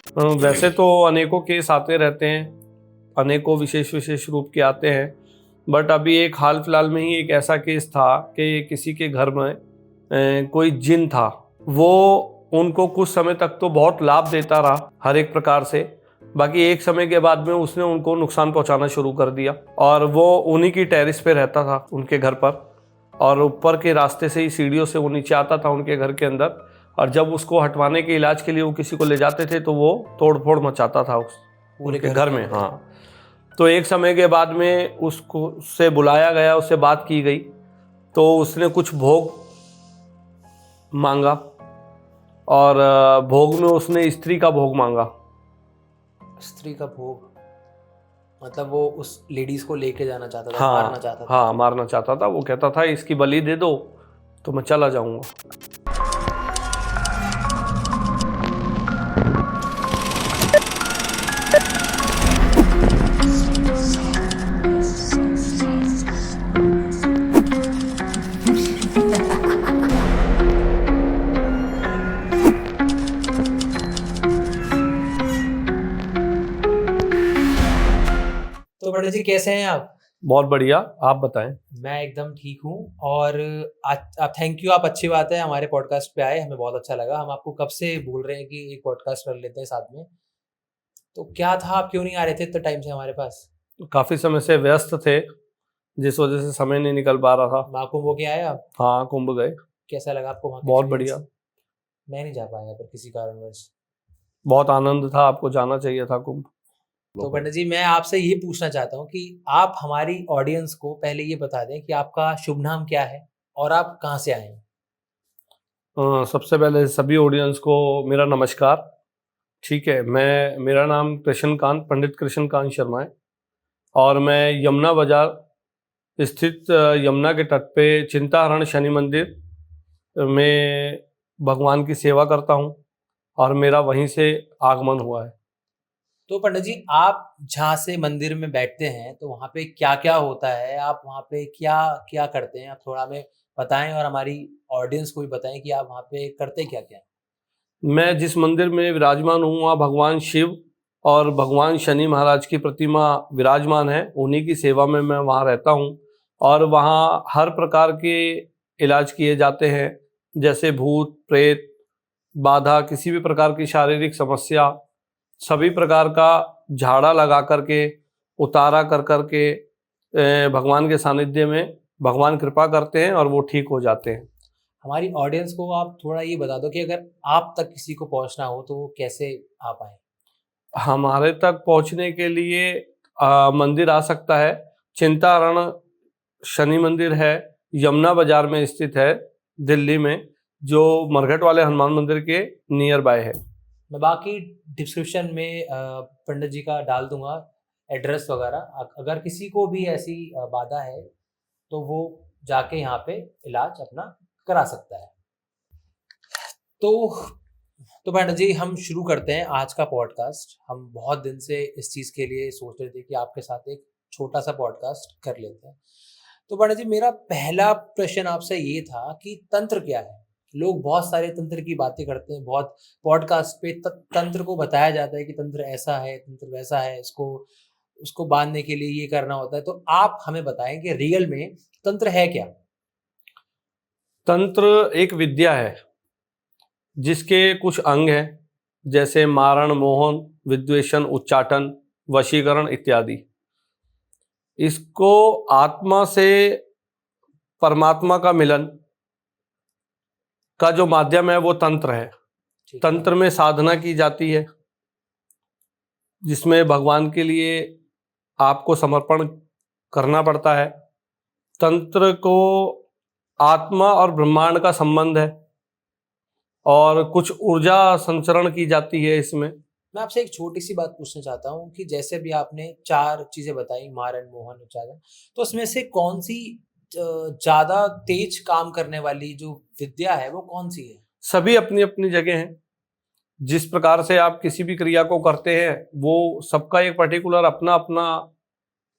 वैसे तो अनेकों केस आते रहते हैं, अनेकों विशेष विशेष रूप के आते हैं, बट अभी एक हाल फिलहाल में ही एक ऐसा केस था कि किसी के घर में कोई जिन था। वो उनको कुछ समय तक तो बहुत लाभ देता रहा हर एक प्रकार से, बाकी एक समय के बाद में उसने उनको नुकसान पहुंचाना शुरू कर दिया। और वो उन्हीं की टेरिस पे रहता था उनके घर पर, और ऊपर के रास्ते से ही सीढ़ियों से वो नीचे आता था उनके घर के अंदर। और जब उसको हटवाने के इलाज के लिए वो किसी को ले जाते थे तो वो तोड़ फोड़ मचाता था उनके घर में। हाँ, तो एक समय के बाद में उसको उससे बुलाया गया, उससे बात की गई, तो उसने कुछ भोग मांगा, और भोग में उसने स्त्री का भोग मांगा। स्त्री का भोग मतलब वो उस लेडीज को लेके जाना चाहता था, हाँ, मारना चाहता था। हाँ, मारना चाहता था। वो कहता था इसकी बलि दे दो तो मैं चला जाऊंगा। तो पंडित जी कैसे हैं आप? बहुत बढ़िया, आप बताएं। मैं एकदम ठीक हूँ। और आप थैंक यू, आप अच्छी बात है हमारे पॉडकास्ट पे आए, हमें बहुत अच्छा लगा। हम आपको कब से बोल रहे हैं कि एक पॉडकास्ट कर लेते हैं साथ में। तो क्या था, आप क्यों नहीं आ रहे थे इतने टाइम से हमारे पास? काफी समय से व्यस्त थे, जिस वजह से समय नहीं निकल पा रहा था। महाकुंभ हो के आए आप? हाँ, कुंभ गए। कैसा लगा आपको वहाँ का बहुत experience? बढ़िया, मैं नहीं जा पाया पर किसी कारणवश। बहुत आनंद था, आपको जाना चाहिए था कुंभ। तो पंडित जी मैं आपसे ये पूछना चाहता हूँ कि आप हमारी ऑडियंस को पहले ये बता दें कि आपका शुभ नाम क्या है और आप कहाँ से आए हैं। सबसे पहले सभी ऑडियंस को मेरा नमस्कार। ठीक है, मेरा नाम कृष्णकांत, पंडित कृष्णकांत शर्मा है, और मैं यमुना बाजार स्थित यमुना के तट पे चिंताहरण शनि मंदिर में भगवान की सेवा करता हूँ, और मेरा वहीं से आगमन हुआ है। तो पंडित जी आप जहाँ से मंदिर में बैठते हैं तो वहाँ पे क्या क्या होता है, आप वहाँ पे क्या क्या करते हैं, आप थोड़ा हमें बताएं और हमारी ऑडियंस को भी बताएं कि आप वहाँ पे करते क्या क्या हैं। मैं जिस मंदिर में विराजमान हूँ वहाँ भगवान शिव और भगवान शनि महाराज की प्रतिमा विराजमान है, उन्हीं की सेवा में मैं वहाँ रहता हूँ। और वहाँ हर प्रकार के इलाज किए जाते हैं, जैसे भूत प्रेत बाधा, किसी भी प्रकार की शारीरिक समस्या, सभी प्रकार का झाड़ा लगा करके, उतारा कर करके भगवान के सानिध्य में भगवान कृपा करते हैं और वो ठीक हो जाते हैं। हमारी ऑडियंस को आप थोड़ा ये बता दो कि अगर आप तक किसी को पहुँचना हो तो वो कैसे आ पाए। हमारे तक पहुंचने के लिए मंदिर आ सकता है। चिंताहरण शनि मंदिर है, यमुना बाजार में स्थित है, दिल्ली में, जो मरघट वाले हनुमान मंदिर के नियर बाय है। मैं बाकी डिस्क्रिप्शन में पंडित जी का डाल दूंगा एड्रेस वगैरह। अगर किसी को भी ऐसी बाधा है तो वो जाके यहाँ पे इलाज अपना करा सकता है। तो तो पंडित जी हम शुरू करते हैं आज का पॉडकास्ट। हम बहुत दिन से इस चीज़ के लिए सोच रहे थे कि आपके साथ एक छोटा सा पॉडकास्ट कर लेते हैं। तो पंडित जी मेरा पहला प्रश्न आपसे ये था कि तंत्र क्या है। लोग बहुत सारे तंत्र की बातें करते हैं, बहुत पॉडकास्ट पे तंत्र को बताया जाता है कि तंत्र ऐसा है, तंत्र वैसा है, इसको उसको बांधने के लिए ये करना होता है। तो आप हमें बताएं कि रियल में तंत्र है क्या। तंत्र एक विद्या है जिसके कुछ अंग हैं, जैसे मारण, मोहन, विद्वेषण, उच्चाटन, वशीकरण इत्यादि। इसको आत्मा से परमात्मा का मिलन का जो माध्यम है वो तंत्र है। ठीक है। तंत्र में साधना की जाती है, जिसमें भगवान के लिए आपको समर्पण करना पड़ता है। तंत्र को आत्मा और ब्रह्मांड का संबंध है, और कुछ ऊर्जा संचरण की जाती है इसमें। मैं आपसे एक छोटी सी बात पूछना चाहता हूँ कि जैसे भी आपने चार चीजें बताई, मारण, मोहन, उच्चारण, तो उसमें से कौन सी ज्यादा तेज काम करने वाली जो विद्या है वो कौन सी है? सभी अपनी अपनी जगह हैं। जिस प्रकार से आप किसी भी क्रिया को करते हैं, वो सबका एक पर्टिकुलर अपना अपना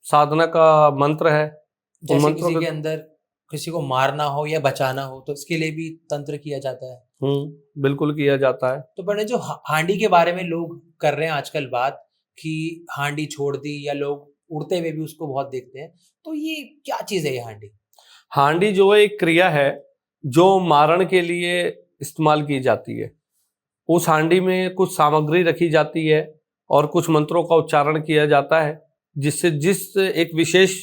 साधना का मंत्र है। उन जैसे मंत्रों किसी के के अंदर किसी को मारना हो या बचाना हो तो इसके लिए भी तंत्र किया जाता है। बिल्कुल किया जाता है। तो पंडित जो हांडी के बारे में लोग कर रहे हैं आजकल बात कि हांडी छोड़ दी, या लोग उड़ते हुए भी उसको बहुत देखते हैं, तो ये क्या चीज है ये हांडी? हांडी जो है एक क्रिया है जो मारण के लिए इस्तेमाल की जाती है। उस हांडी में कुछ सामग्री रखी जाती है और कुछ मंत्रों का उच्चारण किया जाता है, जिससे जिस एक विशेष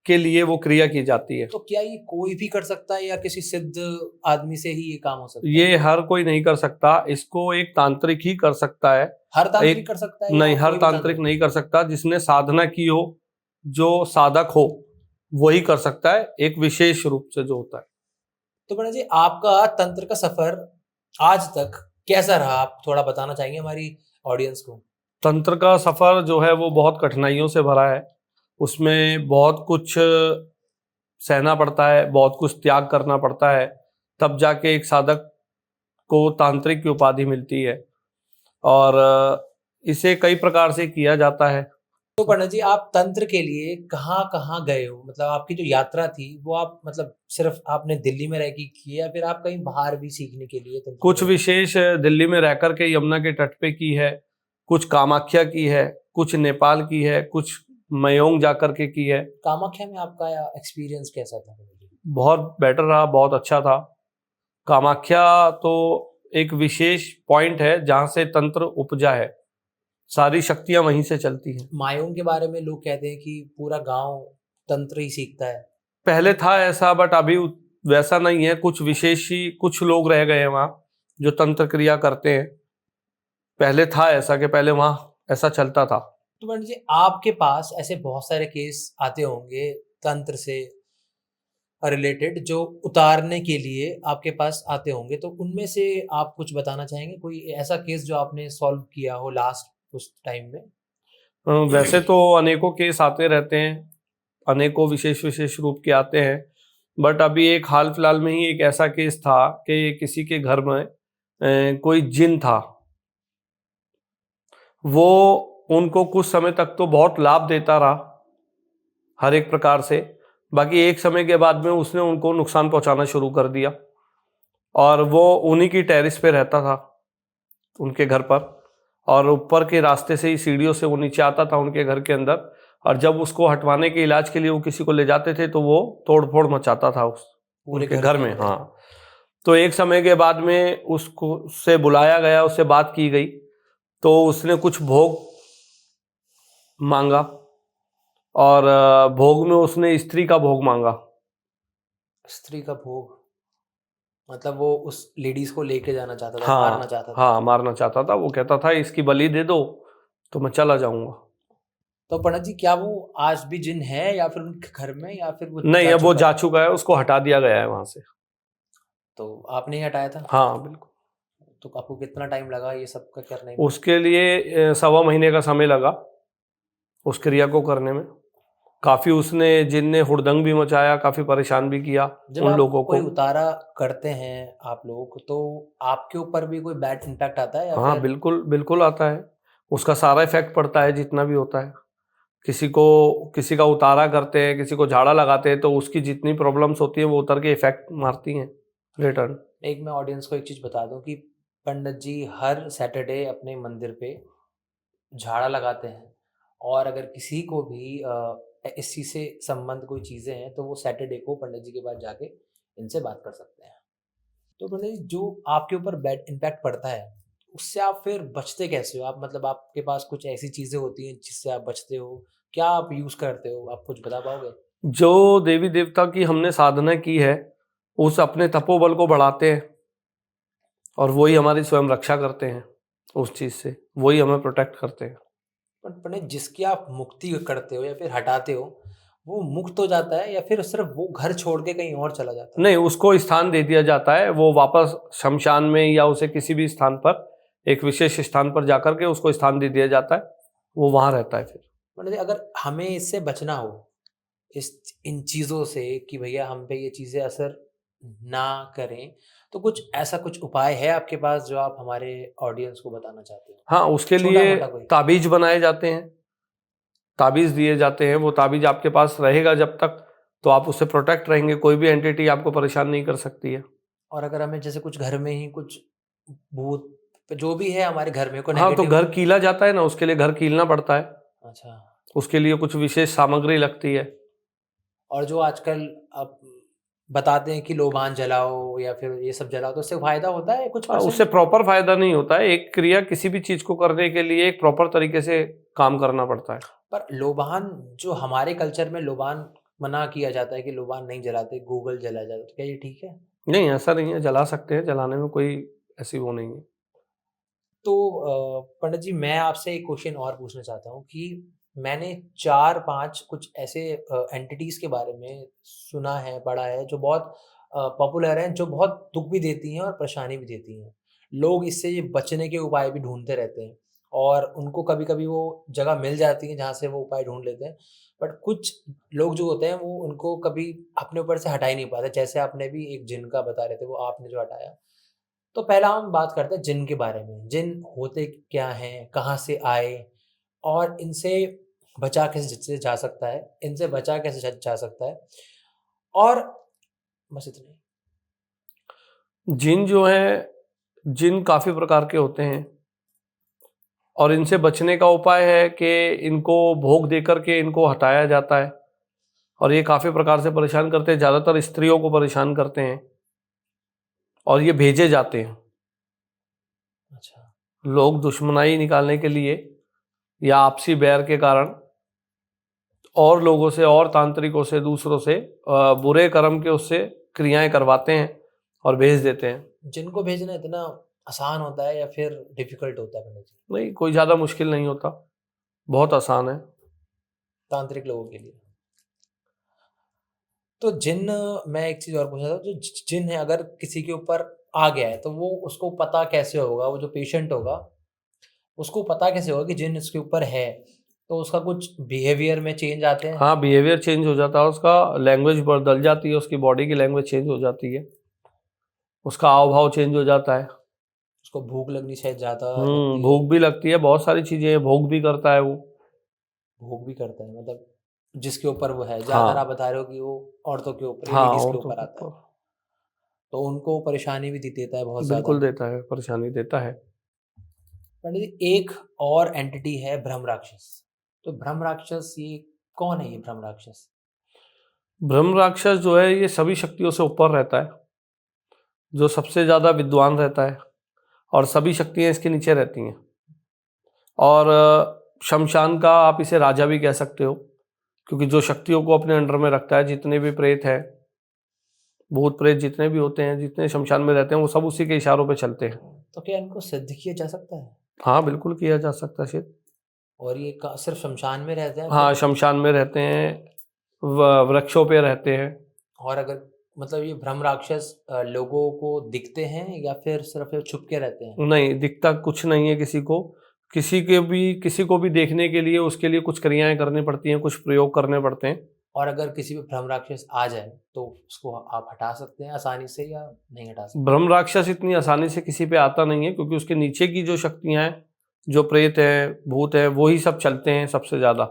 के लिए वो क्रिया की जाती है। तो क्या ये कोई भी कर सकता है या किसी सिद्ध आदमी से ही ये काम हो सकता है? ये हर कोई नहीं कर सकता, इसको एक तांत्रिक ही कर सकता है। हर तांत्रिक एक कर सकता है नहीं, या हर कोई भी तांत्रिक नहीं कर सकता। जिसने साधना की हो, जो साधक हो, वही कर सकता है, एक विशेष रूप से जो होता है। तो पंडित जी आपका तंत्र का सफर आज तक कैसा रहा, आप थोड़ा बताना चाहेंगे हमारी ऑडियंस को? तंत्र का सफर जो है वो बहुत कठिनाइयों से भरा है। उसमें बहुत कुछ सहना पड़ता है, बहुत कुछ त्याग करना पड़ता है, तब जाके एक साधक को तांत्रिक की उपाधि मिलती है। और इसे कई प्रकार से किया जाता है। तो पंडित जी आप तंत्र के लिए कहाँ कहाँ गए हो, मतलब आपकी जो यात्रा थी वो आप मतलब सिर्फ आपने दिल्ली में रह के की, या फिर आप कहीं बाहर भी सीखने के लिए तंत्र कुछ गए? विशेष दिल्ली में रहकर के यमुना के तट पे की है, कुछ कामाख्या की है, कुछ नेपाल की है, कुछ मयोंग जाकर के की है। कामाख्या में आपका एक्सपीरियंस कैसा था पंडित जी? बहुत बेटर रहा, बहुत अच्छा था। कामाख्या तो एक विशेष पॉइंट है जहाँ से तंत्र उपजा है, सारी शक्तियां वहीं से चलती हैं। मायूंग के बारे में लोग कहते हैं कि पूरा गांव तंत्र ही सीखता है। पहले था ऐसा, बट अभी वैसा नहीं है। कुछ विशेष ही कुछ लोग रह गए हैं वहाँ जो तंत्र क्रिया करते हैं। पहले था ऐसा कि पहले वहाँ ऐसा चलता था। तो पंडित जी आपके पास ऐसे बहुत सारे केस आते होंगे तंत्र से रिलेटेड जो उतारने के लिए आपके पास आते होंगे, तो उनमें से आप कुछ बताना चाहेंगे, कोई ऐसा केस जो आपने सॉल्व किया हो लास्ट उस टाइम में? वैसे तो अनेकों केस आते रहते हैं, अनेकों विशेष विशेष रूप के आते हैं। बट अभी एक हाल फिलहाल में ही एक ऐसा केस था कि किसी के घर में कोई जिन था। वो उनको कुछ समय तक तो बहुत लाभ देता रहा हर एक प्रकार से। बाकी एक समय के बाद में उसने उनको नुकसान पहुंचाना शुरू कर दिया, और वो उन्हीं की टेरिस पे रहता था उनके घर पर, और ऊपर के रास्ते से ही सीढ़ियों से वो नीचे आता था उनके घर के अंदर। और जब उसको हटवाने के इलाज के लिए वो किसी को ले जाते थे तो वो तोड़ फोड़ मचाता था उस पूरे उनके घर घर के में। अंदर? हाँ, तो एक समय के बाद में उसको से बुलाया गया, उससे बात की गई, तो उसने कुछ भोग मांगा, और भोग में उसने स्त्री का भोग मांगा। स्त्री का भोग मतलब वो उस लेडीज को लेके जाना चाहता था, मारना हाँ चाहता था? हाँ, मारना चाहता था। वो कहता था इसकी बलि दे दो तो मैं चला जाऊंगा। तो पंडित जी क्या वो आज भी जिन है, या फिर उनके घर में, या फिर वो नहीं, जा अब वो चुका जा है? चुका है, उसको हटा दिया गया है वहां से। तो आपने ही हटाया था? हाँ बिल्कुल। तो आपको कितना टाइम लगा ये सब का करने में? उसके लिए 1.25 महीने का समय लगा उस क्रिया को करने में। काफी उसने जिन ने हुड़दंग भी मचाया, काफी परेशान भी किया जब उन आप लोगों कोई को। उतारा करते हैं आप लोग, तो आपके ऊपर भी कोई बैड इम्पैक्ट आता है या हाँ फिर? बिल्कुल बिल्कुल आता है, उसका सारा इफेक्ट पड़ता है जितना भी होता है। किसी का उतारा करते हैं, किसी को झाड़ा लगाते हैं, तो उसकी जितनी प्रॉब्लम्स होती है वो उतर के इफेक्ट मारती हैं रिटर्न। एक मैं ऑडियंस को एक चीज बता दूं कि पंडित जी हर सैटरडे अपने मंदिर पे झाड़ा लगाते हैं, और अगर किसी को भी इस चीज से संबंध कोई चीजें हैं तो वो सैटरडे को पंडित जी के पास जाके इनसे बात कर सकते हैं। तो पंडित जी जो आपके ऊपर बैड इम्पैक्ट पड़ता है उससे आप फिर बचते कैसे हो? आप मतलब आपके पास कुछ ऐसी चीजें होती हैं जिससे आप बचते हो, क्या आप यूज करते हो, आप कुछ बता पाओगे? जो देवी देवता की हमने साधना की है, उस अपने तपोबल को बढ़ाते हैं, और वही हमारी स्वयं रक्षा करते हैं उस चीज से, वही हमें प्रोटेक्ट करते हैं। पर पंडित जिसकी आप मुक्ति करते हो या फिर हटाते हो, वो मुक्त हो जाता है या फिर सिर्फ वो घर छोड़ के कहीं और चला जाता है? नहीं, उसको स्थान दे दिया जाता है, वो वापस शमशान में या उसे किसी भी स्थान पर, एक विशेष स्थान पर जाकर के उसको स्थान दे दिया जाता है, वो वहां रहता है फिर। पंडित जी अगर हमें इससे बचना हो, इस इन चीज़ों से कि भैया हम पे ये चीज़ें असर ना करें, तो कुछ ऐसा कुछ उपाय है आपके पास जो आप हमारे ऑडियंस को बताना चाहते हो? हाँ, उसके लिए छोटा-मोटा कोई? ताबीज बनाए जाते हैं, ताबीज दिए जाते हैं। वो ताबीज आपके पास रहेगा जब तक, तो आप उससे प्रोटेक्ट रहेंगे, कोई भी एंटिटी आपको परेशान नहीं कर सकती है। और अगर हमें जैसे कुछ घर में ही कुछ भूत जो भी है हमारे घर में, कोई हाँ, तो नेगेटिव। घर कीला जाता है ना, उसके लिए घर कीलना पड़ता है, अच्छा। उसके लिए कुछ विशेष सामग्री लगती है। और जो आजकल अब बताते हैं कि लोबान जलाओ या फिर ये सब जलाओ, तो उससे फायदा होता है कुछ उससे परसेंट? प्रॉपर फायदा नहीं होता है। एक क्रिया किसी भी चीज को करने के लिए एक प्रॉपर तरीके से काम करना पड़ता है। पर लोबान, जो हमारे कल्चर में लोबान मना किया जाता है कि लोबान नहीं जलाते, गूगल जलाया जाता है, तो क्या ये ठीक है? नहीं, ऐसा नहीं है, जला सकते हैं, जलाने में कोई ऐसी वो नहीं है। तो पंडित जी, मैं आपसे एक क्वेश्चन और पूछना चाहता हूँ कि मैंने 4-5 कुछ ऐसे एंटिटीज़ के बारे में सुना है, पढ़ा है, जो बहुत पॉपुलर हैं, जो बहुत दुःख भी देती हैं और परेशानी भी देती हैं। लोग इससे ये बचने के उपाय भी ढूँढते रहते हैं और उनको कभी-कभी वो जगह मिल जाती है जहाँ से वो उपाय ढूँढ लेते हैं। बट कुछ लोग जो होते हैं वो उनको कभी अपने ऊपर से हटा ही नहीं पाते। जैसे आपने भी एक जिन का बता रहे थे, वो आपने जो हटाया। तो पहला हम बात करते हैं जिन के बारे में। जिन होते क्या हैं? कहाँ से आए? और इनसे बचा कैसे जा सकता है? इनसे बचा कैसे जा सकता है? और बस इतना ही। जिन जो है, जिन काफी प्रकार के होते हैं और इनसे बचने का उपाय है कि इनको भोग देकर के इनको हटाया जाता है। और ये काफी प्रकार से परेशान करते हैं, ज्यादातर स्त्रियों को परेशान करते हैं और ये भेजे जाते हैं। अच्छा। लोग दुश्मनाई निकालने के लिए या आपसी बैर के कारण और लोगों से और तांत्रिकों से, दूसरों से बुरे कर्म के उससे क्रियाएं करवाते हैं और भेज देते हैं। जिनको भेजना इतना आसान होता है या फिर डिफ़िकल्ट होता है पंडित जी, नहीं, कोई ज़्यादा मुश्किल नहीं होता, बहुत आसान है। तांत्रिक लोगों के लिए? तो जिन, मैं एक चीज़ और पूछना था, जो जिन है अगर किसी के ऊपर आ गया है, तो वो उसको पता कैसे होगा? वो जो पेशेंट होगा, उसको पता कैसे होगा कि जिन उसके ऊपर है? तो उसका कुछ बिहेवियर में चेंज आते हैं? हाँ, बिहेवियर चेंज हो जाता है उसका, लैंग्वेज बदल जाती है, उसकी बॉडी की लैंग्वेज चेंज हो जाती है, उसका हाव भाव चेंज हो जाता है। उसको भूख लगनी शायद ज़्यादा लगती है। भूख भी लगती है, बहुत सारी चीज़ें हैं, भोग भी करता है वो। भोग भी करता है, मतलब जिसके ऊपर वो है। ज़्यादातर आप हाँ, बता रहे हो कि वो औरतों के ऊपर या हाँ, लेडीज़ के औरतों ऊपर के आता है। ऊपर तो उनको परेशानी भी देता है बहुत ज़्यादा। बिल्कुल देता है, परेशानी देता है। पंडित जी, एक और एंटिटी है ब्रह्म राक्षस। तो ब्रह्म राक्षस, ये कौन है ये ब्रह्म राक्षस? ब्रह्म राक्षस जो है, ये सभी शक्तियों से ऊपर रहता है, जो सबसे ज़्यादा विद्वान रहता है और सभी शक्तियाँ इसके नीचे रहती हैं। और शमशान का आप इसे राजा भी कह सकते हो, क्योंकि जो शक्तियों को अपने अंडर में रखता है, जितने भी प्रेत हैं, भूत प्रेत जितने भी होते हैं, जितने शमशान में रहते हैं, वो सब उसी के इशारों पे चलते हैं। तो क्या इनको सिद्ध किया जा सकता है? हाँ, बिल्कुल किया जा सकता है शिव। और ये सिर्फ शमशान में रहते हैं हाँ, फिर? शमशान में रहते हैं, वृक्षों पे रहते हैं। और अगर, मतलब ये ब्रह्म राक्षस लोगों को दिखते हैं या फिर सिर्फ ये छुप के रहते हैं? नहीं दिखता कुछ नहीं है किसी को, किसी को भी देखने के लिए उसके लिए कुछ क्रियाएं करनी पड़ती हैं, कुछ प्रयोग करने पड़ते हैं। और अगर किसी पे ब्रह्म राक्षस आ जाए तो उसको आप हटा सकते हैं आसानी से या नहीं हटा सकते? ब्रह्म राक्षस इतनी आसानी से किसी पे आता नहीं है, क्योंकि उसके नीचे की जो शक्तियां हैं, जो प्रेत हैं, भूत हैं, वही सब चलते हैं सबसे ज्यादा,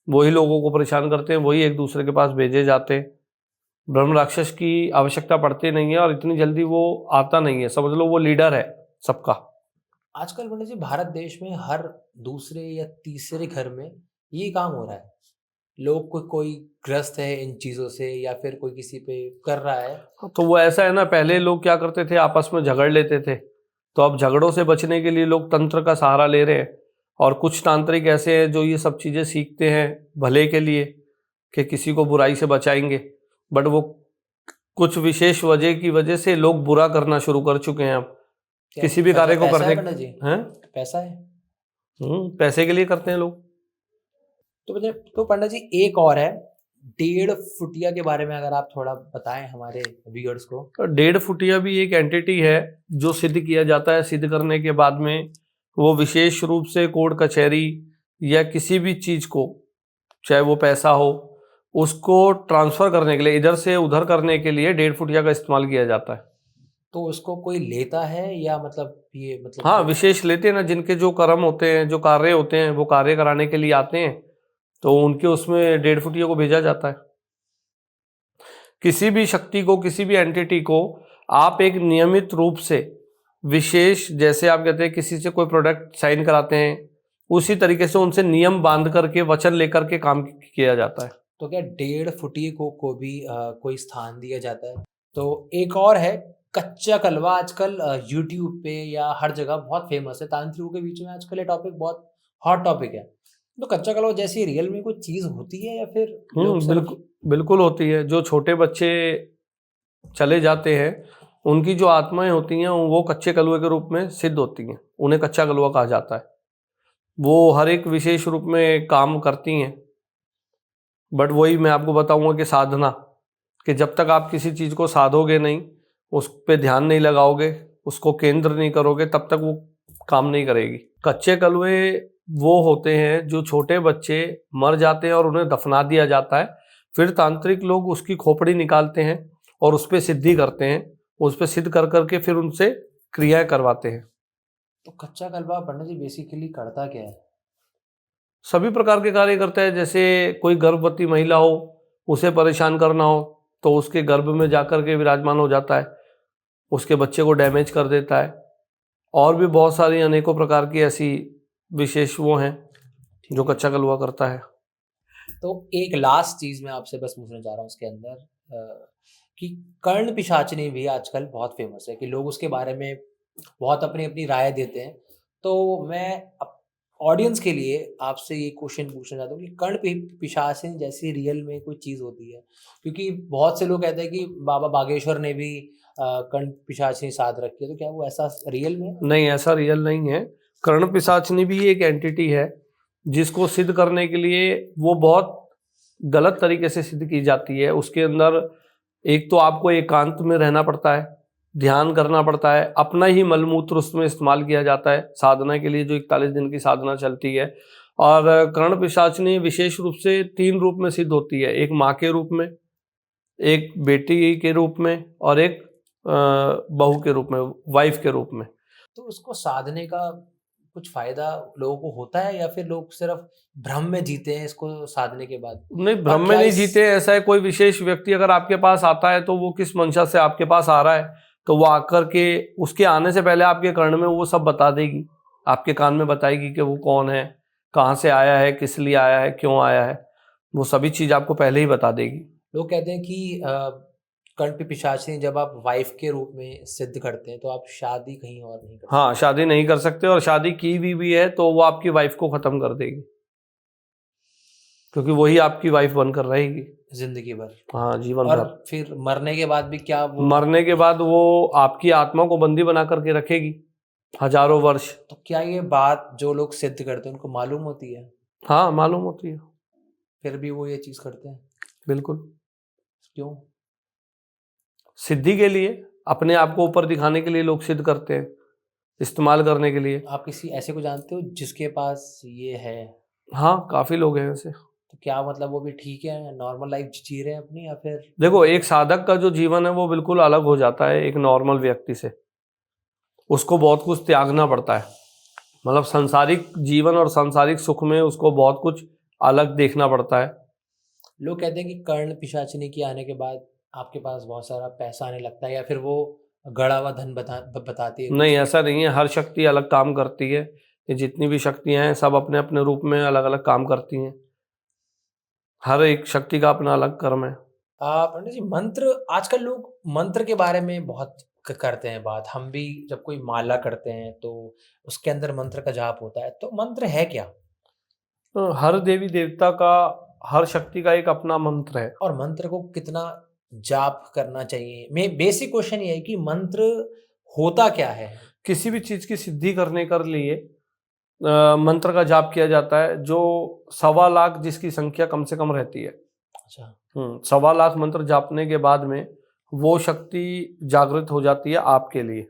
वही लोगों को परेशान करते हैं, वही एक दूसरे के पास भेजे जाते हैं। ब्रह्म राक्षस की आवश्यकता पड़ती नहीं है और इतनी जल्दी वो आता नहीं है, समझ लो वो लीडर है सबका। आजकल पंडित जी भारत देश में हर दूसरे या तीसरे घर में ये काम हो रहा है। लोग कोई ग्रस्त है इन चीज़ों से या फिर कोई किसी पे कर रहा है। तो वो ऐसा है ना, पहले लोग क्या करते थे, आपस में झगड़ लेते थे, तो अब झगड़ों से बचने के लिए लोग तंत्र का सहारा ले रहे हैं। और कुछ तांत्रिक ऐसे हैं जो ये सब चीज़ें सीखते हैं भले के लिए, कि किसी को बुराई से बचाएंगे, बट वो कुछ विशेष वजह की वजह से लोग बुरा करना शुरू कर चुके हैं अब, क्या किसी भी कार्य को पैसा करने। है पंडित जी? हैं? पैसा है? पैसे के लिए करते हैं लोग। तो पंडित जी एक और है, 1.5 फुटिया के बारे में अगर आप थोड़ा बताएं हमारे व्यूअर्स को। तो 1.5 फुटिया भी एक एंटिटी है जो सिद्ध किया जाता है। सिद्ध करने के बाद में वो विशेष रूप से कोर्ट कचहरी या किसी भी चीज को, चाहे वो पैसा हो, उसको ट्रांसफर करने के लिए, इधर से उधर करने के लिए 1.5 फुटिया का इस्तेमाल किया जाता है। तो उसको कोई लेता है या मतलब ये मतलब हाँ, विशेष लेते हैं ना, जिनके जो कर्म होते हैं, जो कार्य होते हैं, वो कार्य कराने के लिए आते हैं, तो उनके उसमें 1.5 फुटिया को भेजा जाता है। किसी भी शक्ति को, किसी भी एंटिटी को आप एक नियमित रूप से विशेष, जैसे आप कहते हैं किसी से कोई प्रोडक्ट साइन कराते हैं, उसी तरीके से उनसे नियम बांध करके, वचन लेकर के काम किया जाता है। तो क्या 1.5 फुटिये को भी कोई स्थान दिया जाता है? तो एक और है कच्चा कलवा, आजकल यूट्यूब पे या हर जगह बहुत फेमस है। तांत्रिकों के बीच में आजकल ये टॉपिक बहुत हॉट टॉपिक है। तो कच्चा कलवा जैसी रियल में कोई चीज़ होती है या फिर लोग सिर्फ बिल्कुल बिल्कुल होती है। जो छोटे बच्चे चले जाते हैं, उनकी जो आत्माएं होती हैं वो कच्चे कलवे के रूप में सिद्ध होती हैं, उन्हें कच्चा कलवा कहा जाता है। वो हर एक विशेष रूप में काम करती हैं। बट वही मैं आपको बताऊंगा कि साधना, कि जब तक आप किसी चीज़ को साधोगे नहीं, उस पे ध्यान नहीं लगाओगे, उसको केंद्र नहीं करोगे, तब तक वो काम नहीं करेगी। कच्चे कलवे वो होते हैं जो छोटे बच्चे मर जाते हैं और उन्हें दफना दिया जाता है, फिर तांत्रिक लोग उसकी खोपड़ी निकालते हैं और उस पर सिद्धि करते हैं, उस पर सिद्ध कर करके फिर उनसे क्रियाएं करवाते हैं। तो कच्चा कलवा पंडित जी बेसिकली करता क्या है? सभी प्रकार के कार्य करता है। जैसे कोई गर्भवती महिला हो, उसे परेशान करना हो, तो उसके गर्भ में जाकर के विराजमान हो जाता है, उसके बच्चे को डैमेज कर देता है। और भी बहुत सारी अनेकों प्रकार की ऐसी विशेष वो हैं जो कच्चा कलवा करता है। तो एक लास्ट चीज़ मैं आपसे बस पूछना चाह रहा हूँ उसके अंदर, कि कर्ण पिशाचिनी भी आजकल बहुत फेमस है, कि लोग उसके बारे में बहुत अपनी अपनी राय देते हैं। तो मैं ऑडियंस के लिए आपसे ये क्वेश्चन पूछना चाहता हूँ कि कर्ण पिशाचिनी जैसी रियल में कोई चीज़ होती है? क्योंकि बहुत से लोग कहते हैं कि बाबा बागेश्वर ने भी कर्ण पिशाचिनी साध रखी है, तो क्या वो ऐसा रियल में है? नहीं, ऐसा रियल नहीं है। कर्ण पिशाचिनी भी एक एंटिटी है जिसको सिद्ध करने के लिए वो बहुत गलत तरीके से सिद्ध की जाती है। उसके अंदर एक तो आपको एकांत में रहना पड़ता है, ध्यान करना पड़ता है, अपना ही मलमूत्र उसमें इस्तेमाल किया जाता है साधना के लिए, जो 41 दिन की साधना चलती है। और कर्ण पिशाचिनी विशेष रूप से 3 रूप में सिद्ध होती है, एक माँ के रूप में, एक बेटी के रूप में, और एक बहू के रूप में, वाइफ के रूप में। तो उसको साधने का कुछ फायदा लोगों को होता है या फिर लोग सिर्फ भ्रम में जीते हैं इसको साधने के बाद? नहीं, और भ्रम में क्या नहीं इस जीते। ऐसा है, कोई विशेष व्यक्ति अगर आपके पास आता है तो वो किस मंशा से आपके पास आ रहा है, तो वो आकर के उसके आने से पहले आपके कर्ण में वो सब बता देगी, आपके कान में बताएगी कि वो कौन है, कहाँ से आया है, किस लिए आया है, क्यों आया है। वो सभी चीज़ आपको पहले ही बता देगी। लोग कहते हैं कि कर्ण पे पिशाचिनी जब आप वाइफ के रूप में सिद्ध करते हैं तो आप शादी कहीं और नहीं कर हाँ, सकते। शादी नहीं कर सकते, और शादी की भी है तो वो आपकी वाइफ को ख़त्म कर देगी, क्योंकि वही आपकी वाइफ बनकर रहेगी। जिंदगी भर। हाँ, जीवन और भर। फिर मरने के बाद भी क्या वो? मरने के बाद वो आपकी आत्मा को बंदी बना करके रखेगी हजारों वर्ष। तो क्या ये बात जो लोग सिद्ध करते हैं उनको मालूम होती है, हाँ, मालूम होती है। फिर भी वो ये चीज करते हैं? बिल्कुल। क्यों? सिद्धि के लिए, अपने आप को ऊपर दिखाने के लिए लोग सिद्ध करते हैं, इस्तेमाल करने के लिए। आप किसी ऐसे को जानते हो जिसके पास ये है? हाँ, काफी लोग हैं ऐसे। तो क्या मतलब वो भी ठीक है, नॉर्मल लाइफ जी रहे हैं अपनी, या फिर? देखो, एक साधक का जो जीवन है वो बिल्कुल अलग हो जाता है एक नॉर्मल व्यक्ति से। उसको बहुत कुछ त्यागना पड़ता है, मतलब सांसारिक जीवन और सांसारिक सुख में उसको बहुत कुछ अलग देखना पड़ता है। लोग कहते हैं कि कर्ण पिशाचिनी के आने के बाद आपके पास बहुत सारा पैसा आने लगता है, या फिर वो गड़ा हुआ धन बताती है कुछ? नहीं, ऐसा नहीं है। हर शक्ति अलग काम करती है। ये जितनी भी शक्तियां हैं सब अपने अपने रूप में अलग अलग काम करती हैं। हर एक शक्ति का अपना अलग कर्म है। पंडित जी, मंत्र, आजकल लोग मंत्र के बारे में बहुत करते हैं बात। हम भी जब कोई माला करते हैं तो उसके अंदर मंत्र का जाप होता है, तो मंत्र है क्या? तो हर देवी देवता का, हर शक्ति का एक अपना मंत्र है। और मंत्र को कितना जाप करना चाहिए? मैं बेसिक क्वेश्चन ये है कि मंत्र होता क्या है? किसी भी चीज की सिद्धि करने कर लिए मंत्र का जाप किया जाता है, जो 1.25 लाख जिसकी संख्या कम से कम रहती है। अच्छा। 1.25 लाख मंत्र जापने के बाद में वो शक्ति जागृत हो जाती है आपके लिए।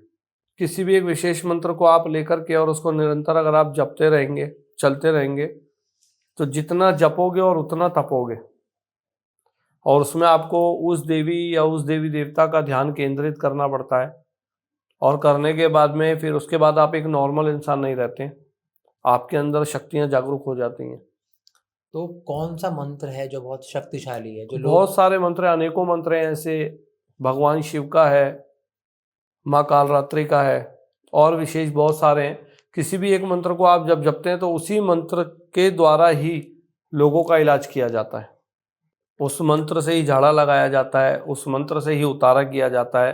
किसी भी एक विशेष मंत्र को आप लेकर के और उसको निरंतर अगर आप जपते रहेंगे, चलते रहेंगे, तो जितना जपोगे और उतना तपोगे, और उसमें आपको उस देवी या उस देवी देवता का ध्यान केंद्रित करना पड़ता है। और करने के बाद में फिर उसके बाद आप एक नॉर्मल इंसान नहीं रहते, आपके अंदर शक्तियां जागरूक हो जाती हैं। तो कौन सा मंत्र है जो बहुत शक्तिशाली है, जो लोग? बहुत सारे मंत्र हैं, अनेकों मंत्र हैं ऐसे। भगवान शिव का है, माँ कालरात्रि का है, और विशेष बहुत सारे हैं। किसी भी एक मंत्र को आप जब जपते हैं तो उसी मंत्र के द्वारा ही लोगों का इलाज किया जाता है, उस मंत्र से ही झाड़ा लगाया जाता है, उस मंत्र से ही उतारा किया जाता है।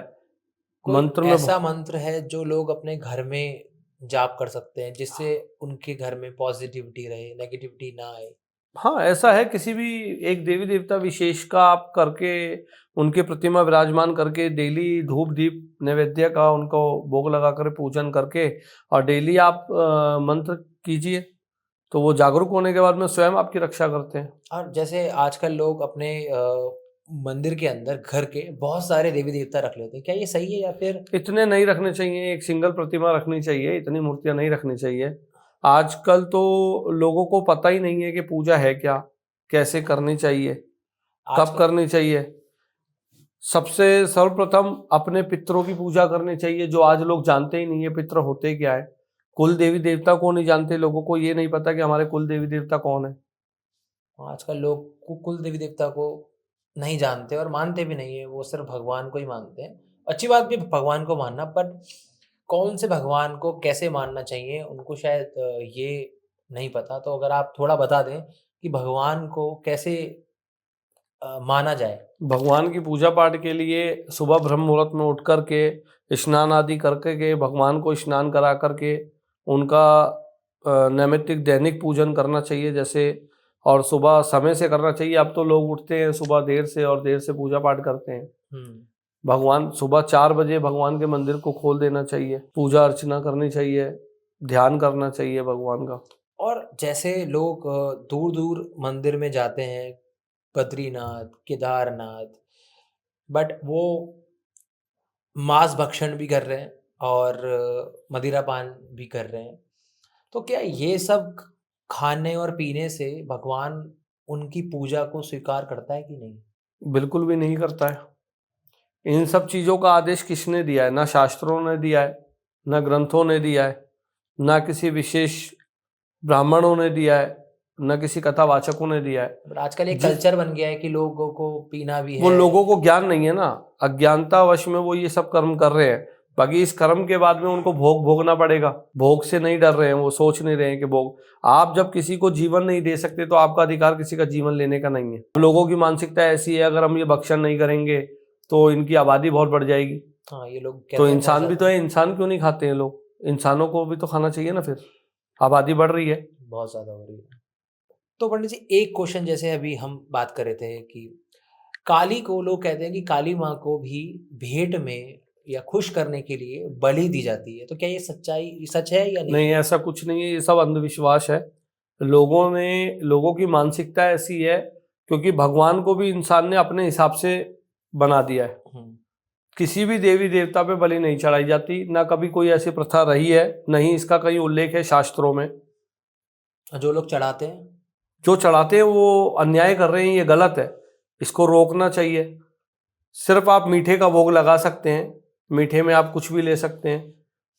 कोई मंत्र में ऐसा मंत्र है जो लोग अपने घर में जाप कर सकते हैं जिससे उनके घर में पॉजिटिविटी रहे, नेगेटिविटी ना आए? हाँ, ऐसा है, किसी भी एक देवी देवता विशेष का आप करके उनके प्रतिमा विराजमान करके डेली धूप दीप नैवेद्य का उनको भोग लगा कर पूजन करके और डेली आप मंत्र कीजिए, तो वो जागरूक होने के बाद में स्वयं आपकी रक्षा करते हैं। और जैसे आजकल लोग अपने मंदिर के अंदर घर के बहुत सारे देवी देवता रख लेते हैं, क्या ये सही है या फिर? इतने नहीं रखने चाहिए, एक सिंगल प्रतिमा रखनी चाहिए, इतनी मूर्तियां नहीं रखनी चाहिए। आजकल तो लोगों को पता ही नहीं है कि पूजा है क्या, कैसे करनी चाहिए, कब आजकल करनी चाहिए। सबसे सर्वप्रथम अपने पितरों की पूजा करनी चाहिए, जो आज लोग जानते ही नहीं है पितर होते क्या है। कुल देवी देवता को नहीं जानते, लोगों को ये नहीं पता कि हमारे कुल देवी देवता कौन है। आजकल लोग कुल देवी देवता को नहीं जानते और मानते भी नहीं है, वो सिर्फ भगवान को ही मानते हैं। अच्छी बात भी है भगवान को मानना, पर कौन से भगवान को कैसे मानना चाहिए उनको शायद ये नहीं पता। तो अगर आप थोड़ा बता दें कि भगवान को कैसे माना जाए? भगवान की पूजा पाठ के लिए सुबह ब्रह्म मुहूर्त में उठ कर के स्नान आदि करके के भगवान को स्नान करा करके उनका नैमित्तिक दैनिक पूजन करना चाहिए जैसे, और सुबह समय से करना चाहिए। अब तो लोग उठते हैं सुबह देर से और देर से पूजा पाठ करते हैं। भगवान सुबह 4 बजे भगवान के मंदिर को खोल देना चाहिए, पूजा अर्चना करनी चाहिए, ध्यान करना चाहिए भगवान का। और जैसे लोग दूर दूर मंदिर में जाते हैं, बद्रीनाथ, केदारनाथ, बट वो मांस भक्षण भी कर रहे हैं और मदिरा पान भी कर रहे हैं। तो क्या ये सब खाने और पीने से भगवान उनकी पूजा को स्वीकार करता है कि नहीं? बिल्कुल भी नहीं करता है। इन सब चीज़ों का आदेश किसने दिया है? ना शास्त्रों ने दिया है, ना ग्रंथों ने दिया है, ना किसी विशेष ब्राह्मणों ने दिया है, न किसी कथावाचकों ने दिया है। बट आजकल एक जिस कल्चर बन गया है कि लोगों को पीना भी वो है। लोगों को ज्ञान नहीं है ना, अज्ञानतावश में वो ये सब कर्म कर रहे हैं। बाकी इस कर्म के बाद में उनको भोग भोगना पड़ेगा, भोग से नहीं डर रहे हैं, वो सोच नहीं रहे हैं कि भोग। आप जब किसी को जीवन नहीं दे सकते तो आपका अधिकार किसी का जीवन लेने का नहीं है। लोगों की मानसिकता ऐसी है, अगर हम ये भक्षण नहीं करेंगे तो इनकी आबादी बहुत बढ़ जाएगी। हाँ, ये लोग कहते तो हैं बहुत इंसान भी तो ज़्यादा। है, इंसान क्यों नहीं खाते हैं लोग? इंसानों को भी तो खाना चाहिए ना, फिर आबादी बढ़ रही है। बहुत ज़्यादा हो रही है। तो पंडित जी, एक क्वेश्चन जैसे अभी हम बात कर रहे थे कि काली को लोग कहते हैं कि काली माँ को भी भेंट में या खुश करने के लिए बलि दी जाती है। तो क्या ये सच है या नहीं? नहीं, ऐसा कुछ नहीं है, ये सब अंधविश्वास है। लोगों की मानसिकता ऐसी है क्योंकि भगवान को भी इंसान ने अपने हिसाब से बना दिया है। किसी भी देवी देवता पे बलि नहीं चढ़ाई जाती, ना कभी कोई ऐसी प्रथा रही है, नहीं इसका कहीं उल्लेख है शास्त्रों में। जो लोग चढ़ाते हैं, जो चढ़ाते हैं वो अन्याय कर रहे हैं, ये गलत है, इसको रोकना चाहिए। सिर्फ आप मीठे का भोग लगा सकते हैं, मीठे में आप कुछ भी ले सकते हैं,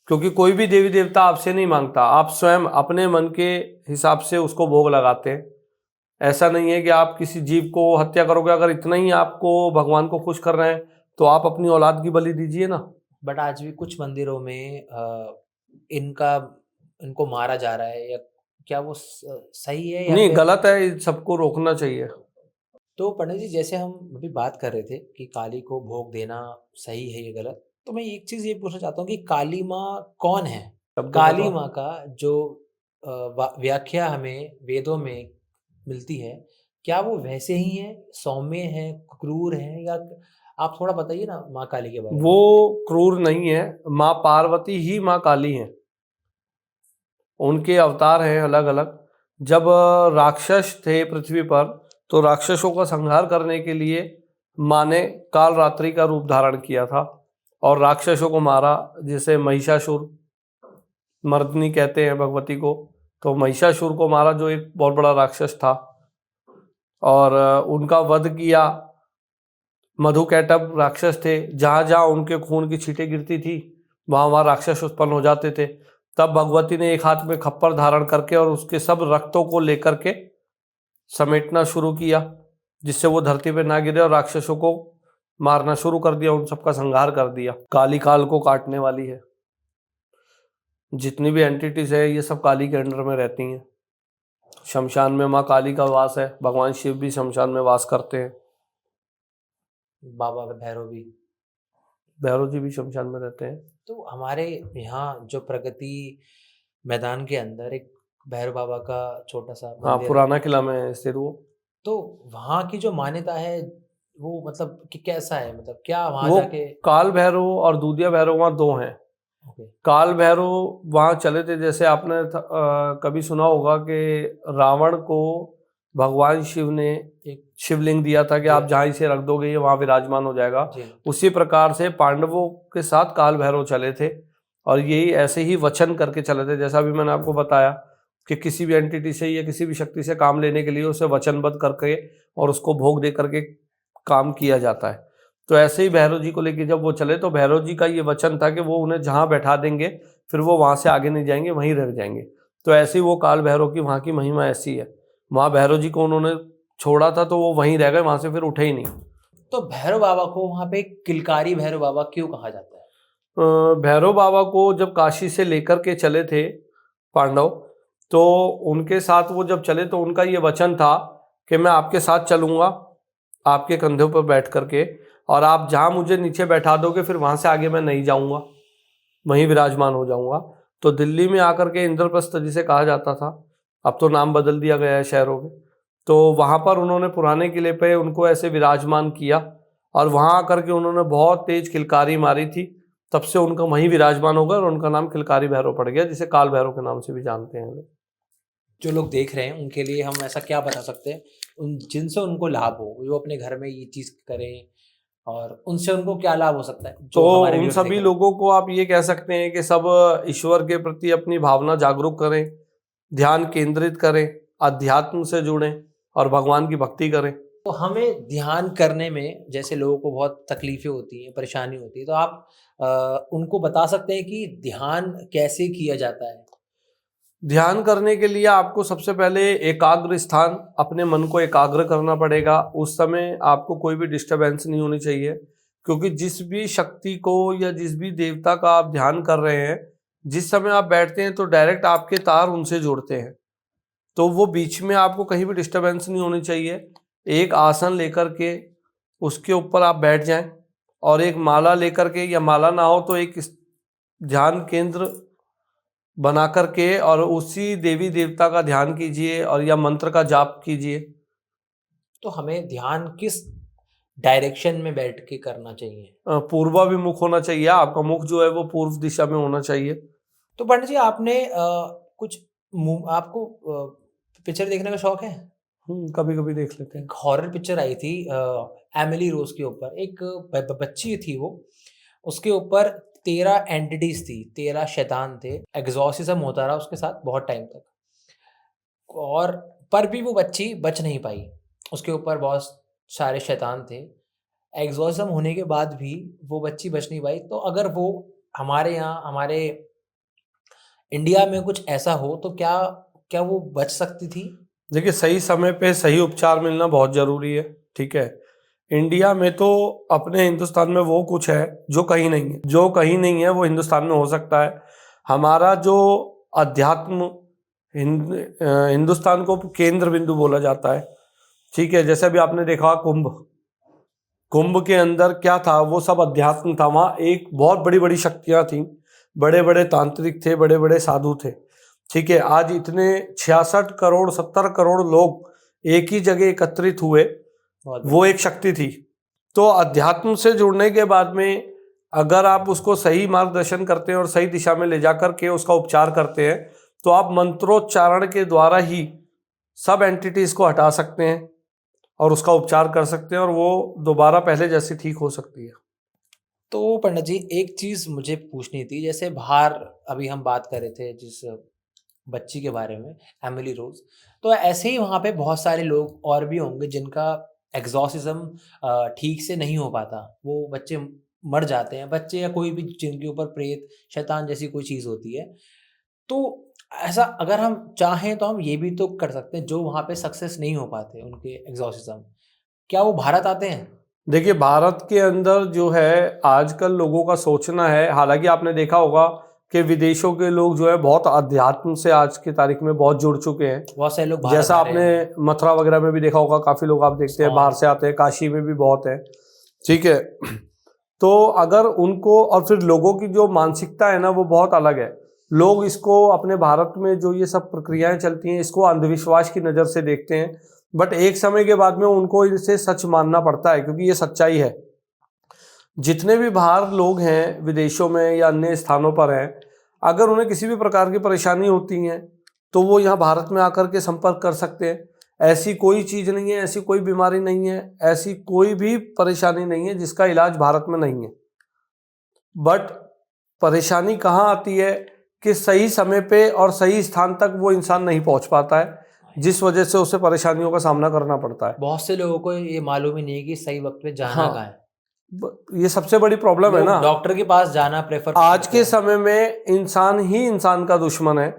क्योंकि कोई भी देवी देवता आपसे नहीं मांगता, आप स्वयं अपने मन के हिसाब से उसको भोग लगाते हैं। ऐसा नहीं है कि आप किसी जीव को हत्या करोगे। अगर इतना ही आपको भगवान को खुश कर रहे हैं तो आप अपनी औलाद की बलि दीजिए ना। बट आज भी कुछ मंदिरों में इनका इनको मारा जा रहा है, या क्या वो सही है या नहीं, फिर? गलत है, इन सबको रोकना चाहिए। तो पंडित जी, जैसे हम अभी बात कर रहे थे कि काली को भोग देना सही है या गलत, तो मैं एक चीज़ ये पूछना चाहता हूँ कि काली माँ कौन है? शब्द काली बताओ। माँ का जो व्याख्या हमें वेदों में मिलती है, क्या वो वैसे ही है, सौम्य है, क्रूर है, या आप थोड़ा बताइए ना माँ काली के बारे में। वो क्रूर नहीं है, माँ पार्वती ही माँ काली हैं, उनके अवतार हैं अलग अलग। जब राक्षस थे पृथ्वी पर तो राक्षसों का संहार करने के लिए माँ ने कालरात्रि का रूप धारण किया था और राक्षसों को मारा, जिसे महिषासुर मर्दनी कहते हैं भगवती को। तो महिषासुर को मारा, जो एक बहुत बड़ा राक्षस था, और उनका वध किया। मधुकैटभ राक्षस थे, जहाँ जहाँ उनके खून की छींटें गिरती थी वहाँ वहाँ राक्षस उत्पन्न हो जाते थे। तब भगवती ने एक हाथ में खप्पर धारण करके और उसके सब रक्तों को लेकर के समेटना शुरू किया, जिससे वो धरती पे ना गिरे और राक्षसों को मारना शुरू कर दिया, उन सबका संहार कर दिया। काली काल को काटने वाली है। जितनी भी एंटिटीज है ये सब काली के अंडर में रहती हैं। शमशान में माँ काली का वास है, भगवान शिव भी शमशान में वास करते हैं। बाबा भैरव भी। भैरव जी भी शमशान में रहते हैं। तो हमारे यहाँ जो प्रगति मैदान के अंदर एक भैरव बाबा का छोटा सा हाँ, मंदिर है, पुराना किला में स्थित वो। तो वहाँ की जो मान्यता है वो मतलब कि कैसा है, मतलब क्या वहाँ वो जाके। काल भैरव और दूधिया भैरव वहाँ दो हैं। ओके। काल भैरव वहाँ चले थे, जैसे आपने कभी सुना होगा कि रावण को भगवान शिव ने एक शिवलिंग दिया था कि आप जहाँ इसे रख दोगे ये वहाँ विराजमान हो जाएगा। जी। उसी प्रकार से पांडवों के साथ काल भैरव चले थे और यही ऐसे ही वचन करके चले थे, जैसा भी मैंने आपको बताया कि किसी भी एंटिटी से या किसी भी शक्ति से काम लेने के लिए उसे वचनबद्ध करके और उसको भोग दे करके काम किया जाता है। तो ऐसे ही भैरव जी को लेके जब वो चले तो भैरव जी का ये वचन था कि वो उन्हें जहाँ बैठा देंगे फिर वो वहाँ से आगे नहीं जाएंगे, वहीं रह जाएंगे। तो ऐसे ही वो काल भैरव की वहाँ की महिमा ऐसी है। वहाँ भैरव जी को उन्होंने छोड़ा था तो वो वहीं रह गए, वहाँ से फिर उठे ही नहीं। तो भैरव बाबा को वहाँ पे किलकारी भैरव बाबा क्यों कहा जाता है? भैरव बाबा को जब काशी से लेकर के चले थे पांडव, तो उनके साथ वो जब चले तो उनका ये वचन था कि मैं आपके साथ चलूँगा, आपके कंधों पर बैठ करके, और आप जहाँ मुझे नीचे बैठा दोगे फिर वहाँ से आगे मैं नहीं जाऊँगा, वहीं विराजमान हो जाऊँगा। तो दिल्ली में आकर के इंद्रप्रस्थ जिसे कहा जाता था, अब तो नाम बदल दिया गया है शहरों के, तो वहाँ पर उन्होंने पुराने किले पे उनको ऐसे विराजमान किया और वहाँ आकर के उन्होंने बहुत तेज किलकारी मारी थी। तब से उनका वहीं विराजमान हो गया और उनका नाम किलकारी भैरव पड़ गया, जिसे काल भैरव के नाम से भी जानते हैं लोग। जो लोग देख रहे हैं उनके लिए हम ऐसा क्या बता सकते हैं उन जिनसे उनको लाभ हो, वो अपने घर में ये चीज़ करें, और उनसे उनको क्या लाभ हो सकता है जो तो हमारे उन व्यूअर्स देख सभी रहे हैं? लोगों को आप ये कह सकते हैं कि सब ईश्वर के प्रति अपनी भावना जागरूक करें, ध्यान केंद्रित करें, अध्यात्म से जुड़ें और भगवान की भक्ति करें। तो हमें ध्यान करने में जैसे लोगों को बहुत तकलीफें होती हैं, परेशानी होती है, तो आप उनको बता सकते हैं कि ध्यान कैसे किया जाता है? ध्यान करने के लिए आपको सबसे पहले एकाग्र स्थान, अपने मन को एकाग्र करना पड़ेगा। उस समय आपको कोई भी डिस्टरबेंस नहीं होनी चाहिए, क्योंकि जिस भी शक्ति को या जिस भी देवता का आप ध्यान कर रहे हैं, जिस समय आप बैठते हैं तो डायरेक्ट आपके तार उनसे जुड़ते हैं, तो वो बीच में आपको कहीं भी डिस्टरबेंस नहीं होनी चाहिए। एक आसन लेकर के उसके ऊपर आप बैठ जाएं और एक माला लेकर के, या माला ना हो तो एक ध्यान केंद्र बना करके और उसी देवी देवता का ध्यान कीजिए और या मंत्र का जाप कीजिए। तो हमें ध्यान किस डायरेक्शन में बैठ के करना चाहिए? पूर्वाभिमुख होना चाहिए, आपका मुख जो है वो पूर्व दिशा में होना चाहिए। तो पंडित जी आपने कुछ आपको पिक्चर देखने का शौक है? कभी कभी देख लेते हैं। एक हॉरर पिक्चर आई थी एमिली रोज के ऊपर, एक बच्ची थी वो, उसके ऊपर 13 एंटिटीज थी, 13 शैतान थे, एग्जॉर्सिज्म होता रहा उसके साथ बहुत टाइम तक, और पर भी वो बच्ची बच नहीं पाई, उसके ऊपर बहुत सारे शैतान थे, एग्जॉर्सिज्म होने के बाद भी वो बच्ची बच नहीं पाई। तो अगर वो हमारे यहाँ हमारे इंडिया में कुछ ऐसा हो तो क्या क्या वो बच सकती थी? देखिए, सही समय पे सही उपचार मिलना बहुत जरूरी है। ठीक है, इंडिया में तो, अपने हिंदुस्तान में वो कुछ है जो कहीं नहीं है, जो कहीं नहीं है वो हिंदुस्तान में हो सकता है। हमारा जो अध्यात्म हिंदुस्तान को केंद्र बिंदु बोला जाता है। ठीक है, जैसे अभी आपने देखा कुंभ, कुंभ के अंदर क्या था, वो सब अध्यात्म था। वहाँ एक बहुत बड़ी बड़ी शक्तियां थी, बड़े बड़े तांत्रिक थे, बड़े बड़े साधु थे। ठीक है, आज इतने 66 करोड़ 70 करोड़ लोग एक ही जगह एकत्रित हुए, वो एक शक्ति थी। तो अध्यात्म से जुड़ने के बाद में अगर आप उसको सही मार्गदर्शन करते हैं और सही दिशा में ले जाकर के उसका उपचार करते हैं, तो आप मंत्रोच्चारण के द्वारा ही सब एंटिटीज को हटा सकते हैं और उसका उपचार कर सकते हैं और वो दोबारा पहले जैसी ठीक हो सकती है। तो पंडित जी एक चीज़ मुझे पूछनी थी, जैसे बाहर अभी हम बात कर रहे थे जिस बच्ची के बारे में, एमिली रोज, तो ऐसे ही वहाँ पे बहुत सारे लोग और भी होंगे जिनका एग्जॉर्सिज्म ठीक से नहीं हो पाता, वो बच्चे मर जाते हैं, बच्चे या कोई भी जिनके ऊपर प्रेत शैतान जैसी कोई चीज़ होती है। तो ऐसा अगर हम चाहें तो हम ये भी तो कर सकते हैं, जो वहाँ पे सक्सेस नहीं हो पाते उनके एग्जॉर्सिज्म, क्या वो भारत आते हैं? देखिए, भारत के अंदर जो है आजकल लोगों का सोचना है, हालांकि आपने देखा होगा कि विदेशों के लोग जो है बहुत अध्यात्म से आज की तारीख में बहुत जुड़ चुके हैं। बहुत सारे लोग भारत जैसा आ रहे आपने हैं। मथुरा वगैरह में भी देखा होगा, काफी लोग आप देखते हैं बाहर से आते हैं, काशी में भी बहुत है, ठीक है। तो अगर उनको, और फिर लोगों की जो मानसिकता है ना वो बहुत अलग है। लोग इसको अपने भारत में जो ये सब प्रक्रियाएं चलती हैं इसको अंधविश्वास की नज़र से देखते हैं, बट एक समय के बाद में उनको इसे सच मानना पड़ता है, क्योंकि ये सच्चाई है। जितने भी बाहर लोग हैं विदेशों में या अन्य स्थानों पर हैं, अगर उन्हें किसी भी प्रकार की परेशानी होती है तो वो यहाँ भारत में आकर के संपर्क कर सकते हैं। ऐसी कोई चीज़ नहीं है, ऐसी कोई बीमारी नहीं है, ऐसी कोई भी परेशानी नहीं है जिसका इलाज भारत में नहीं है। बट परेशानी कहाँ आती है कि सही समय पे और सही स्थान तक वो इंसान नहीं पहुंच पाता है, जिस वजह से उसे परेशानियों का सामना करना पड़ता है। बहुत से लोगों को ये मालूम ही नहीं है कि सही वक्त पे जाना हाँ, कहाँ है। ये सबसे बड़ी प्रॉब्लम है वो ना। डॉक्टर के पास जाना प्रेफर आज के समय में इंसान ही इंसान का दुश्मन है,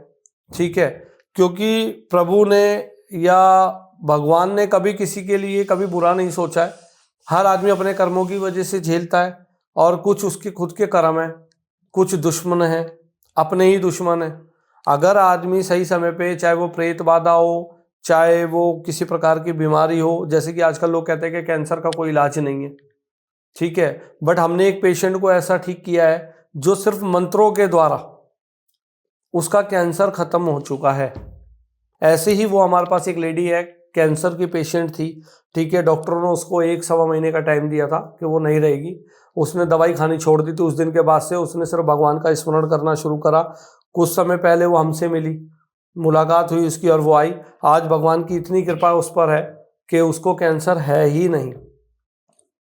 ठीक है, क्योंकि प्रभु ने या भगवान ने कभी किसी के लिए कभी बुरा नहीं सोचा है। हर आदमी अपने कर्मों की वजह से झेलता है, और कुछ उसके खुद के कर्म है, कुछ दुश्मन है, अपने ही दुश्मन है। अगर आदमी सही समय पे, चाहे वो प्रेत बाधा हो, चाहे वो किसी प्रकार की बीमारी हो, जैसे कि आजकल लोग कहते हैं कि कैंसर का कोई इलाज नहीं है, ठीक है, बट हमने एक पेशेंट को ऐसा ठीक किया है जो सिर्फ मंत्रों के द्वारा उसका कैंसर खत्म हो चुका है। ऐसे ही वो हमारे पास एक लेडी है, कैंसर की पेशेंट थी, ठीक है, डॉक्टरों ने उसको 1-1.25 महीने का टाइम दिया था कि वो नहीं रहेगी। उसने दवाई खानी छोड़ दी थी। उस दिन के बाद से उसने सिर्फ भगवान का स्मरण करना शुरू करा। कुछ समय पहले वो हमसे मिली, मुलाकात हुई उसकी, और वो आई। आज भगवान की इतनी कृपा उस पर है कि उसको कैंसर है ही नहीं।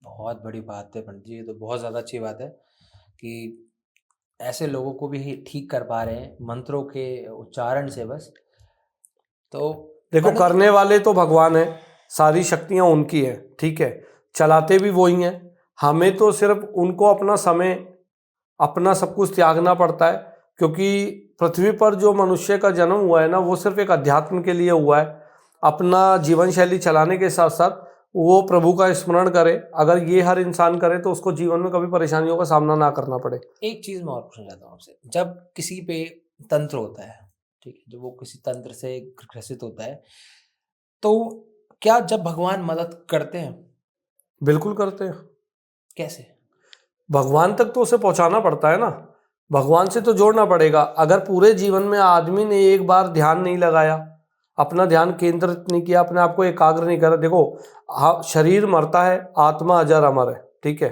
बहुत बड़ी बात है पंडित जी, ये तो बहुत ज़्यादा अच्छी बात है कि ऐसे लोगों को भी ठीक कर पा रहे हैं मंत्रों के उच्चारण से बस। तो देखो, करने वाले तो भगवान है, सारी शक्तियां उनकी है, ठीक है, चलाते भी वही हैं। हमें तो सिर्फ उनको अपना समय, अपना सब कुछ त्यागना पड़ता है, क्योंकि पृथ्वी पर जो मनुष्य का जन्म हुआ है ना वो सिर्फ एक अध्यात्म के लिए हुआ है। अपना जीवन शैली चलाने के साथ साथ वो प्रभु का स्मरण करे। अगर ये हर इंसान करे तो उसको जीवन में कभी परेशानियों का सामना ना करना पड़े। एक चीज़ मैं और पूछना चाहता हूँ आपसे, जब किसी पे तंत्र होता है, ठीक है, जब वो किसी तंत्र से ग्रसित होता है, तो क्या जब भगवान मदद करते हैं? बिल्कुल करते हैं। कैसे? भगवान तक तो उसे पहुंचाना पड़ता है ना, भगवान से तो जोड़ना पड़ेगा। अगर पूरे जीवन में आदमी ने एक बार ध्यान नहीं लगाया, अपना ध्यान केंद्रित नहीं किया, अपने आप को एकाग्र नहीं करा, देखो, शरीर मरता है, आत्मा अजर अमर है, ठीक है।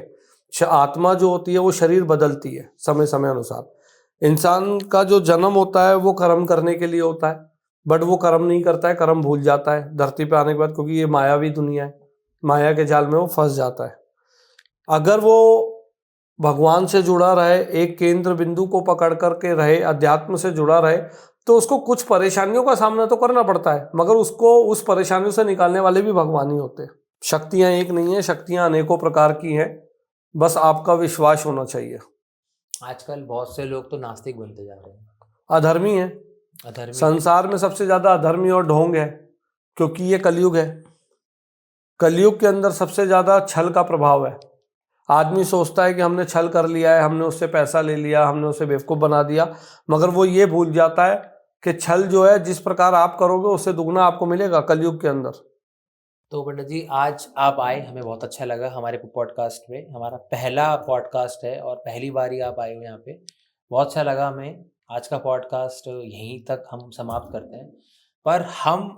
आत्मा जो होती है वो शरीर बदलती है समय समय अनुसार। इंसान का जो जन्म होता है वो कर्म करने के लिए होता है, बट वो कर्म नहीं करता है, कर्म भूल जाता है धरती पे आने के बाद, क्योंकि ये मायावी दुनिया है, माया के जाल में वो फंस जाता है। अगर वो भगवान से जुड़ा रहे, एक केंद्र बिंदु को पकड़ करके रहे, अध्यात्म से जुड़ा रहे, तो उसको कुछ परेशानियों का सामना तो करना पड़ता है, मगर उसको उस परेशानियों से निकालने वाले भी भगवान ही होते हैं। शक्तियां एक नहीं है, शक्तियां अनेकों प्रकार की हैं, बस आपका विश्वास होना चाहिए। आजकल बहुत से लोग तो नास्तिक बनते जा रहे हैं, अधर्मी है, अधर्मी। संसार में सबसे ज्यादा अधर्मी और ढोंग है, क्योंकि ये कलयुग है। कलयुग के अंदर सबसे ज्यादा छल का प्रभाव है। आदमी सोचता है कि हमने छल कर लिया है, हमने उससे पैसा ले लिया, हमने उसे बेवकूफ़ बना दिया, मगर वो ये भूल जाता है कि छल जो है जिस प्रकार आप करोगे उससे दुगना आपको मिलेगा कलयुग के अंदर। तो पंडित जी, आज आप आए, हमें बहुत अच्छा लगा हमारे पॉडकास्ट में। हमारा पहला पॉडकास्ट है और पहली बार ही आप आए हो यहाँ पे, बहुत अच्छा लगा हमें। आज का पॉडकास्ट यहीं तक हम समाप्त करते हैं, पर हम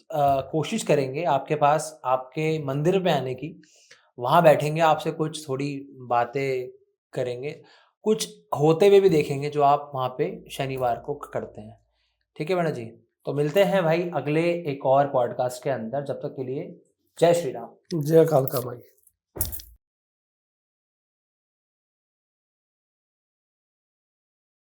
कोशिश करेंगे आपके पास, आपके मंदिर पे आने की, वहाँ बैठेंगे, आपसे कुछ थोड़ी बातें करेंगे, कुछ होते हुए भी देखेंगे जो आप वहाँ पे शनिवार को करते हैं। ठीक है पंडित जी, तो मिलते हैं भाई अगले एक और पॉडकास्ट के अंदर। जब तक के लिए जय श्री राम। जय कालका माई।